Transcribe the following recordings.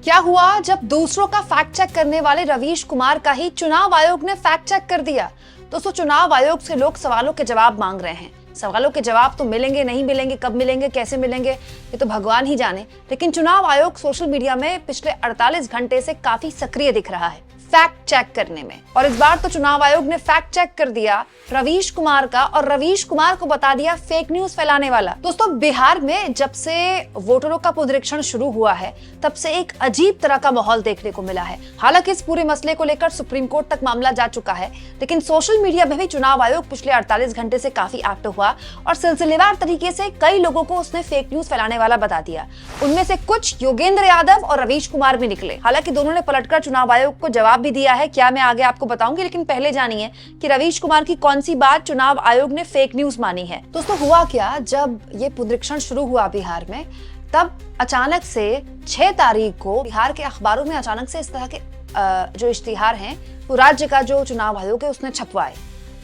क्या हुआ जब दूसरों का फैक्ट चेक करने वाले रवीश कुमार का ही चुनाव आयोग ने फैक्ट चेक कर दिया। दोस्तों, चुनाव आयोग से लोग सवालों के जवाब मांग रहे हैं। सवालों के जवाब तो मिलेंगे, नहीं मिलेंगे, कब मिलेंगे, कैसे मिलेंगे, ये तो भगवान ही जाने। लेकिन चुनाव आयोग सोशल मीडिया में पिछले 48 घंटे से काफी सक्रिय दिख रहा है फैक्ट चेक करने में। और इस बार तो चुनाव आयोग ने फैक्ट चेक कर दिया रवीश कुमार का, और रवीश कुमार को बता दिया फेक न्यूज फैलाने वाला। दोस्तों, बिहार में जब से वोटरों का पुनरीक्षण शुरू हुआ है तब से एक अजीब तरह का माहौल देखने को मिला है। हालांकि इस पूरे मसले को लेकर सुप्रीम कोर्ट तक मामला जा चुका है, लेकिन सोशल मीडिया में भी चुनाव आयोग पिछले 48 घंटे से काफी एक्टिव हुआ और सिलसिलेवार तरीके से कई लोगों को उसने फेक न्यूज फैलाने वाला बता दिया। उनमें से कुछ योगेंद्र यादव और रवीश कुमार भी निकले। हालांकि दोनों ने पलटकर चुनाव आयोग को जवाब भी दिया है, क्या मैं आगे आपको बताऊंगी, लेकिन पहले जानिए कि रवीश कुमार की कौन सी बात चुनाव आयोग ने फेक न्यूज मानी है। दोस्तों, हुआ क्या, जब ये पुनरीक्षण शुरू हुआ बिहार में, तब अचानक से 6 तारीख को बिहार के अखबारों में अचानक से इस तरह के जो इश्तिहार हैं वो राज्य का जो चुनाव आयोग है उसने छपवाए।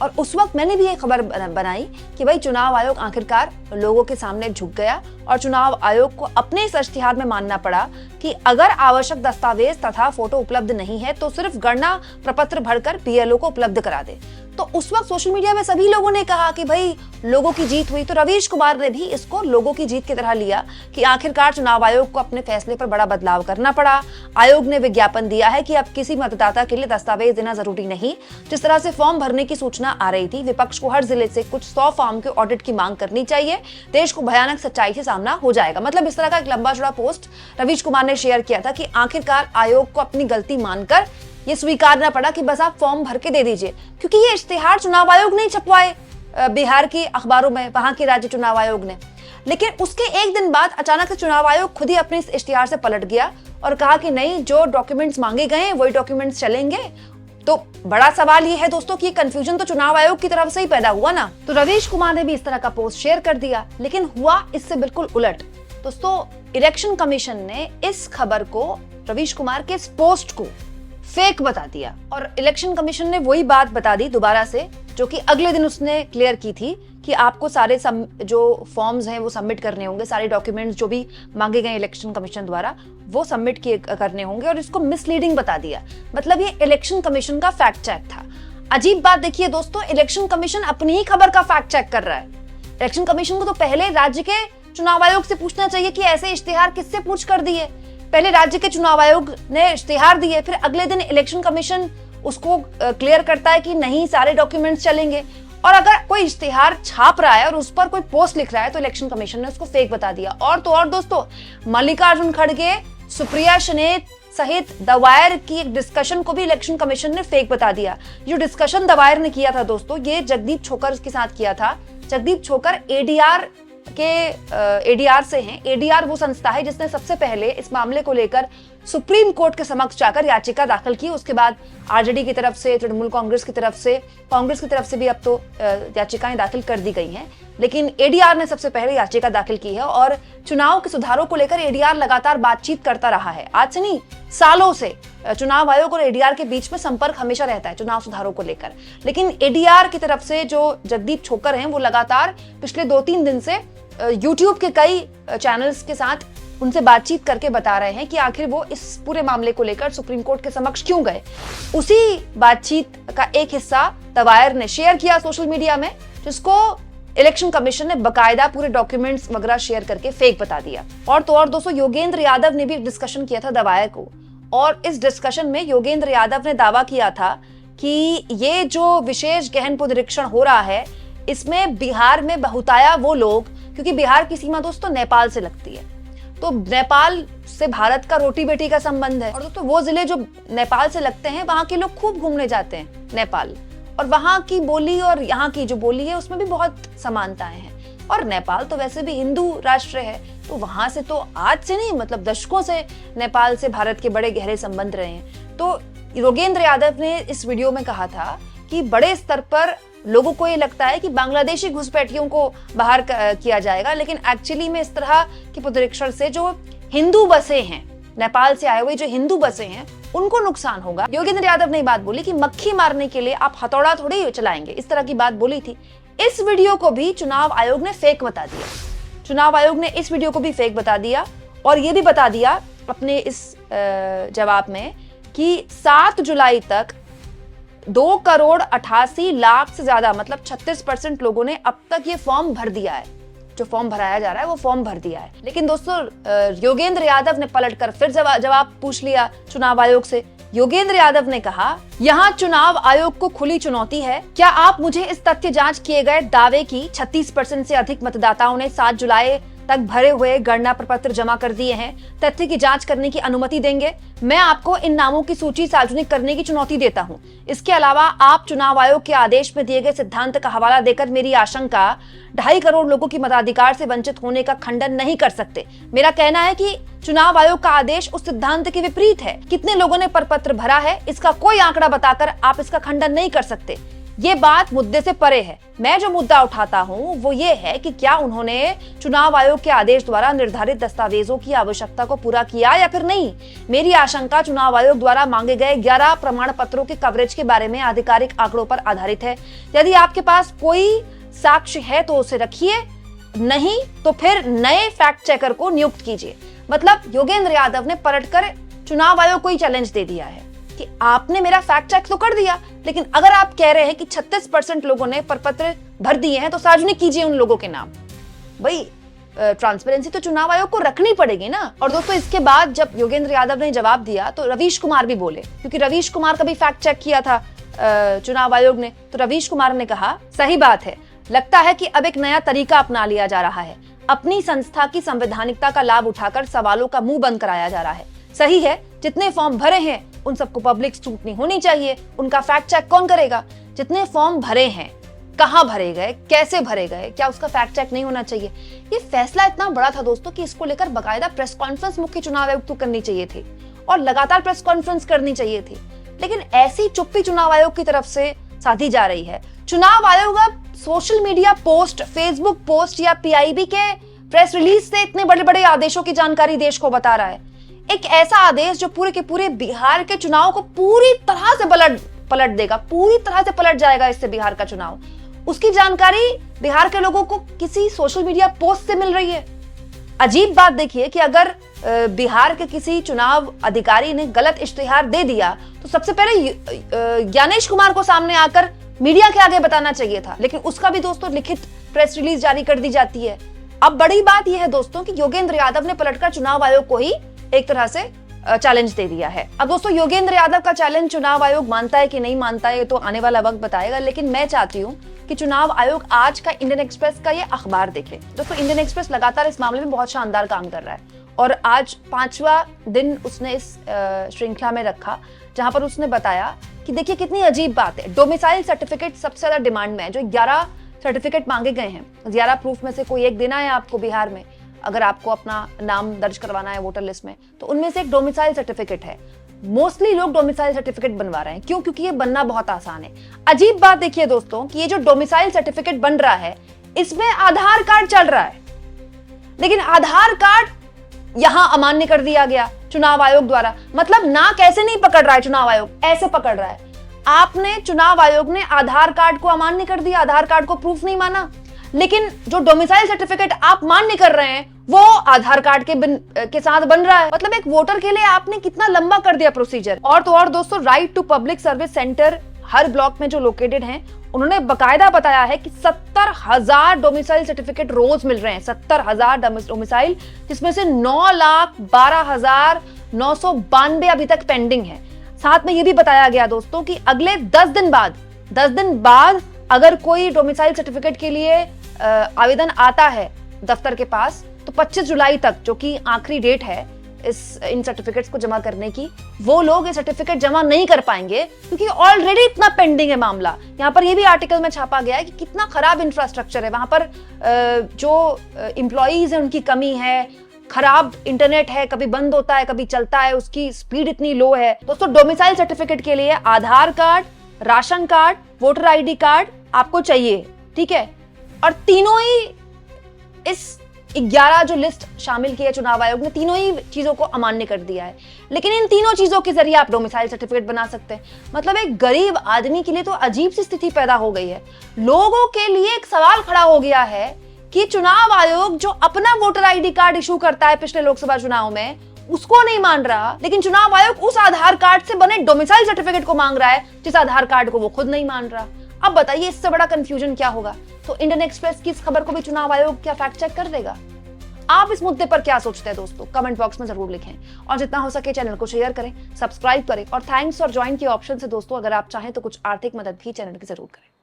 और उस वक्त मैंने भी एक खबर बनाई कि भाई चुनाव आयोग आखिरकार लोगों के सामने झुक गया और चुनाव आयोग को अपने इस इश्तिहार में मानना पड़ा कि अगर आवश्यक दस्तावेज तथा फोटो उपलब्ध नहीं है तो सिर्फ गणना प्रपत्र भरकर बीएलओ को उपलब्ध करा दे। तो उस वक्त सोशल मीडिया में सभी लोगों ने कहा कि भाई लोगों की जीत हुई। तो रवीश कुमार ने भी इसको लोगों की जीत की तरह लिया कि आखिरकार चुनाव आयोग को अपने फैसले पर बड़ा बदलाव करना पड़ा। आयोग ने विज्ञापन दिया है कि अब किसी मतदाता के लिए दस्तावेज देना जरूरी नहीं। जिस तरह से फॉर्म भरने की सूचना आ रही थी, विपक्ष को हर जिले से कुछ 100 फॉर्म के ऑडिट की मांग करनी चाहिए, देश को भयानक सच्चाई से सामना हो जाएगा। मतलब इस तरह का एक लंबा चौड़ा पोस्ट रवीश कुमार ने शेयर किया था कि आखिरकार आयोग को अपनी गलती मानकर ये स्वीकारना पड़ा कि बस आप फॉर्म भर के दे दीजिए, क्योंकि ये इश्तिहार चुनाव आयोग नहीं छपवाए बिहार की अखबारों में, वहां के राज्य चुनाव आयोग ने। लेकिन उसके एक दिन बाद अचानक से चुनाव आयोग खुद ही अपने इस इश्तिहार से पलट गया और कहा कि नहीं, जो डॉक्यूमेंट्स मांगे गए वही डॉक्यूमेंट्स चलेंगे। तो बड़ा सवाल ये है दोस्तों कि कंफ्यूजन तो चुनाव आयोग की तरफ से ही पैदा हुआ ना। तो रवीश कुमार ने भी इस तरह का पोस्ट शेयर कर दिया, लेकिन हुआ इससे बिल्कुल उलट। दोस्तों, इलेक्शन कमीशन ने इस खबर को, रवीश कुमार के इस पोस्ट को फेक बता दिया और इलेक्शन कमीशन ने वही बात बता दी दोबारा से जो कि अगले दिन उसने क्लियर की थी कि आपको सारे जो फॉर्म्स हैं वो सबमिट करने होंगे, सारे डॉक्यूमेंट्स जो भी मांगे गए इलेक्शन कमीशन द्वारा वो सबमिट करने होंगे, और इसको मिसलीडिंग बता दिया। मतलब ये इलेक्शन कमीशन का फैक्ट चेक था। अजीब बात देखिए दोस्तों, इलेक्शन कमीशन अपनी ही खबर का फैक्ट चेक कर रहा है। इलेक्शन कमीशन को तो पहले राज्य के चुनाव आयोग से पूछना चाहिए कि ऐसे इश्तिहार किससे पूछ कर दिए। पहले राज्य के चुनाव आयोग ने इश्तिहार दिए, फिर अगले दिन इलेक्शन कमीशन उसको क्लियर करता है कि नहीं, सारे डॉक्यूमेंट्स चलेंगे। और अगर कोई इश्तिहार छाप रहा है और उस पर कोई पोस्ट लिख रहा है तो इलेक्शन कमीशन ने उसको फेक बता दिया। और तो और दोस्तों, मल्लिकार्जुन खड़गे, सुप्रिया शनेत सहित दवायर की एक डिस्कशन को भी इलेक्शन कमीशन ने फेक बता दिया। जो डिस्कशन दवायर ने किया था दोस्तों, ये जगदीप छोकर के साथ किया था। जगदीप छोकर एडीआर से हैं। एडीआर वो संस्था है जिसने सबसे पहले इस मामले को लेकर सुप्रीम कोर्ट के समक्ष जाकर याचिका दाखिल की। उसके बाद आरजेडी की तरफ से, तृणमूल कांग्रेस की तरफ से भी अब तो याचिकाएं दाखिल कर दी गई हैं, लेकिन एडीआर ने सबसे पहले याचिका दाखिल की है। और चुनाव के सुधारों को लेकर एडीआर लगातार बातचीत करता रहा है। आज से नहीं, सालों से चुनाव आयोग और एडीआर के बीच में संपर्क हमेशा रहता है चुनाव सुधारों को लेकर। लेकिन एडीआर की तरफ से जो जगदीप छोकर हैं वो लगातार पिछले 2-3 दिन से यूट्यूब के कई चैनल्स के साथ उनसे बातचीत करके बता रहे हैं कि आखिर वो इस पूरे मामले को लेकर सुप्रीम कोर्ट के समक्ष क्यों गए। उसी बातचीत का एक हिस्सा दवायर ने शेयर किया सोशल मीडिया में, जिसको इलेक्शन कमीशन ने बकायदा पूरे डॉक्यूमेंट्स वगैरह शेयर करके फेक बता दिया। और तो और दोस्तों, योगेंद्र यादव ने भी डिस्कशन किया था दवायर को, और इस डिस्कशन में योगेंद्र यादव ने दावा किया था कि ये जो विशेष गहन पुनरीक्षण हो रहा है इसमें बिहार में बहुताया वो लोग, क्योंकि बिहार की सीमा दोस्तों नेपाल से लगती है, तो नेपाल से भारत का रोटी बेटी का संबंध है। और दोस्तों, वो जिले जो नेपाल से लगते हैं वहां के लोग खूब घूमने जाते हैं नेपाल, और वहां की बोली और यहाँ की जो बोली है उसमें भी बहुत समानताएं हैं। और नेपाल तो वैसे भी हिंदू राष्ट्र है, तो वहां से तो आज से नहीं, मतलब दशकों से नेपाल से भारत के बड़े गहरे संबंध रहे हैं। तो योगेंद्र यादव ने इस वीडियो में कहा था कि बड़े स्तर पर लोगों को ये लगता है कि बांग्लादेशी घुसपैठियों को बाहर किया जाएगा, लेकिन एक्चुअली में इस तरह के पुनरीक्षण से जो हिंदू बसे हैं, नेपाल से आए हुए जो हिंदू बसे हैं, उनको नुकसान होगा। योगेंद्र यादव ने बात बोली कि मक्खी मारने के लिए आप हथौड़ा थोड़ी चलाएंगे, इस तरह की बात बोली थी। इस वीडियो को भी चुनाव आयोग ने फेक बता दिया। चुनाव आयोग ने इस वीडियो को भी फेक बता दिया और ये भी बता दिया अपने इस जवाब में कि 7 जुलाई तक 2,88,00,000 से ज्यादा मतलब 36% लोगों ने अब तक ये फॉर्म भर दिया है। जो फॉर्म भराया जा रहा है वो फॉर्म भर दिया है। लेकिन दोस्तों योगेंद्र यादव ने पलटकर फिर जवाब पूछ लिया चुनाव आयोग से। योगेंद्र यादव ने कहा, यहाँ चुनाव आयोग को खुली चुनौती है। क्या आप मुझे इस तथ्य जांच किए गए दावे की 36% से अधिक मतदाताओं ने 7 जुलाई तक भरे हुए गणना प्रपत्र जमा कर दिए हैं, तथ्य की जांच करने की अनुमति देंगे? मैं आपको इन नामों की सूची सार्वजनिक करने की चुनौती देता हूं। इसके अलावा आप चुनाव आयोग के आदेश में दिए गए सिद्धांत का हवाला देकर मेरी आशंका 2.5 करोड़ लोगों की मताधिकार से वंचित होने का खंडन नहीं कर सकते। मेरा कहना है कि चुनाव आयोग का आदेश उस सिद्धांत के विपरीत है। कितने लोगों ने प्रपत्र भरा है इसका कोई आंकड़ा बताकर आप इसका खंडन नहीं कर सकते। ये बात मुद्दे से परे है। मैं जो मुद्दा उठाता हूं वो ये है कि क्या उन्होंने चुनाव आयोग के आदेश द्वारा निर्धारित दस्तावेजों की आवश्यकता को पूरा किया या फिर नहीं। मेरी आशंका चुनाव आयोग द्वारा मांगे गए 11 प्रमाण पत्रों के कवरेज के बारे में आधिकारिक आंकड़ों पर आधारित है। यदि आपके पास कोई साक्ष्य है तो उसे रखिए, नहीं तो फिर नए फैक्ट चेकर को नियुक्त कीजिए। मतलब योगेंद्र यादव ने पलटकर चुनाव आयोग को ही चैलेंज दे दिया है कि आपने मेरा फैक्ट चेक तो कर दिया, लेकिन अगर आप कह रहे हैं कि 36% लोगों ने प्रपत्र भर दिए हैं तो सार्वजनिक कीजिए उन लोगों के नाम। भाई ट्रांसपेरेंसी तो चुनाव आयोग को रखनी पड़ेगी ना। और दोस्तों इसके बाद जब योगेंद्र यादव ने जवाब दिया तो रवीश कुमार भी बोले, क्योंकि रवीश कुमार का भी फैक्ट चेक किया था चुनाव आयोग ने। तो रवीश कुमार ने कहा, सही बात है, लगता है कि अब एक नया तरीका अपना लिया जा रहा है। अपनी संस्था की संवैधानिकता का लाभ उठाकर सवालों का मुंह बंद कराया जा रहा है। सही है, जितने फॉर्म भरे हैं उन सबको पब्लिक स्क्रूटनी होनी चाहिए। उनका फैक्ट चेक कौन करेगा? जितने फॉर्म भरे हैं, कहां भरे गए, कैसे भरे गए, क्या उसका फैक्ट चेक नहीं होना चाहिए? ये फैसला इतना बड़ा था दोस्तों कि इसको लेकर बाकायदा प्रेस कॉन्फ्रेंस मुख्य चुनाव आयुक्त को करनी चाहिए थी और लगातार प्रेस कॉन्फ्रेंस करनी चाहिए थी। लेकिन ऐसी चुप्पी चुनाव आयोग की तरफ से साधी जा रही है। चुनाव आयोग अब social media post, Facebook post या पीआईबी के प्रेस रिलीज से इतने बड़े बड़े आदेशों की जानकारी देश को बता रहा है। एक ऐसा आदेश जो पूरे के पूरे बिहार के चुनाव को पूरी तरह से पलट देगा, पूरी तरह से पलट जाएगा इससे बिहार का चुनाव। उसकी जानकारी बिहार के लोगों को किसी सोशल मीडिया पोस्ट से मिल रही है। अजीब बात देखिए कि अगर बिहार के किसी चुनाव अधिकारी ने गलत इश्तिहार दे दिया तो सबसे पहले ज्ञानेश कुमार को सामने आकर मीडिया के आगे बताना चाहिए था, लेकिन उसका भी दोस्तों लिखित प्रेस रिलीज जारी कर दी जाती है। अब बड़ी बात यह है दोस्तों कि योगेंद्र यादव ने पलटकर चुनाव आयोग को ही एक तरह से चैलेंज दे दिया है। अब दोस्तों योगेंद्र यादव का चैलेंज चुनाव आयोग मानता है कि नहीं मानता है तो आने वाला वक्त बताएगा, लेकिन मैं चाहती हूँ कि चुनाव आयोग आज का इंडियन एक्सप्रेस का ये अखबार देखे। दोस्तों इंडियन एक्सप्रेस लगातार इस मामले में बहुत शानदार काम कर रहा है और आज 5वां दिन उसने इस श्रृंखला में रखा जहां पर उसने बताया कि देखिए कितनी अजीब बात है। डोमिसाइल सर्टिफिकेट सबसे ज्यादा डिमांड में है, जो 11 सर्टिफिकेट मांगे गए हैं। 11 प्रूफ में से कोई एक देना है आपको बिहार में, अगर आपको अपना नाम दर्ज करवाना है वोटर लिस्ट में, तो उनमें से एक डोमिसाइल सर्टिफिकेट है। मोस्टली लोग डोमिसाइल सर्टिफिकेट बनवा रहे हैं। क्यों? क्योंकि ये बनना बहुत आसान है। अजीब बात देखिए दोस्तों कि ये जो डोमिसाइल सर्टिफिकेट बन रहा है इसमें आधार कार्ड चल रहा है, लेकिन आधार कार्ड यहां अमान्य कर दिया गया चुनाव आयोग द्वारा। मतलब ना कैसे नहीं पकड़ रहा है चुनाव आयोग, ऐसे पकड़ रहा है। आपने चुनाव आयोग ने आधार कार्ड को अमान्य कर दिया, आधार कार्ड को प्रूफ नहीं माना, लेकिन जो डोमिसाइल सर्टिफिकेट आप मान्य कर रहे हैं वो आधार कार्ड के साथ बन रहा है। मतलब एक वोटर के लिए आपने कितना लंबा कर दिया प्रोसीजर। और तो और दोस्तों right to public service centre हर ब्लॉक में जो लोकेटेड हैं, उन्होंने बकायदा बताया है कि 70,000 डोमिसाइल सर्टिफिकेट रोज मिल रहे हैं। 70,000 डोमिसाइल, जिसमें से 9,12,992 अभी तक पेंडिंग है। साथ में यह भी बताया गया दोस्तों कि अगले 10 दिन बाद अगर कोई डोमिसाइल सर्टिफिकेट के लिए आवेदन आता है दफ्तर के पास, तो 25 जुलाई तक, जो कि आखिरी डेट है इन सर्टिफिकेट्स को जमा करने की, वो लोग ये सर्टिफिकेट जमा नहीं कर पाएंगे क्योंकि ऑलरेडी इतना पेंडिंग है मामला। यहाँ पर ये भी आर्टिकल में छापा गया है कि कितना खराब इंफ्रास्ट्रक्चर है वहां पर। जो एम्प्लॉइज है उनकी कमी है, खराब इंटरनेट है, कभी बंद होता है कभी चलता है, उसकी स्पीड इतनी लो है। दोस्तों डोमिसाइल सर्टिफिकेट के लिए Aadhaar card, ration card, voter ID card आपको चाहिए, ठीक है। और तीनों ही इस 11 जो लिस्ट शामिल की है चुनाव आयोग ने, तीनों ही चीजों को अमान्य कर दिया है। लेकिन इन तीनों चीजों के जरिए आप डोमिसाइल सर्टिफिकेट बना सकते हैं। मतलब एक गरीब आदमी के लिए तो अजीब सी स्थिति पैदा हो गई है। लोगों के लिए एक सवाल खड़ा हो गया है कि चुनाव आयोग जो अपना वोटर आईडी कार्ड इशू करता है पिछले लोकसभा चुनाव में, उसको नहीं मान रहा, लेकिन चुनाव आयोग उस आधार कार्ड से बने डोमिसाइल सर्टिफिकेट को मांग रहा है जिस आधार कार्ड को वो खुद नहीं मान रहा। अब बताइए इससे बड़ा कंफ्यूजन क्या होगा। तो इंडियन एक्सप्रेस की इस खबर को भी चुनाव आयोग क्या फैक्ट चेक कर देगा? आप इस मुद्दे पर क्या सोचते हैं दोस्तों, कमेंट बॉक्स में जरूर लिखें और जितना हो सके चैनल को शेयर करें, सब्सक्राइब करें और थैंक्स और ज्वाइन के ऑप्शन से दोस्तों अगर आप चाहें तो कुछ आर्थिक मदद भी चैनल की जरूर करें।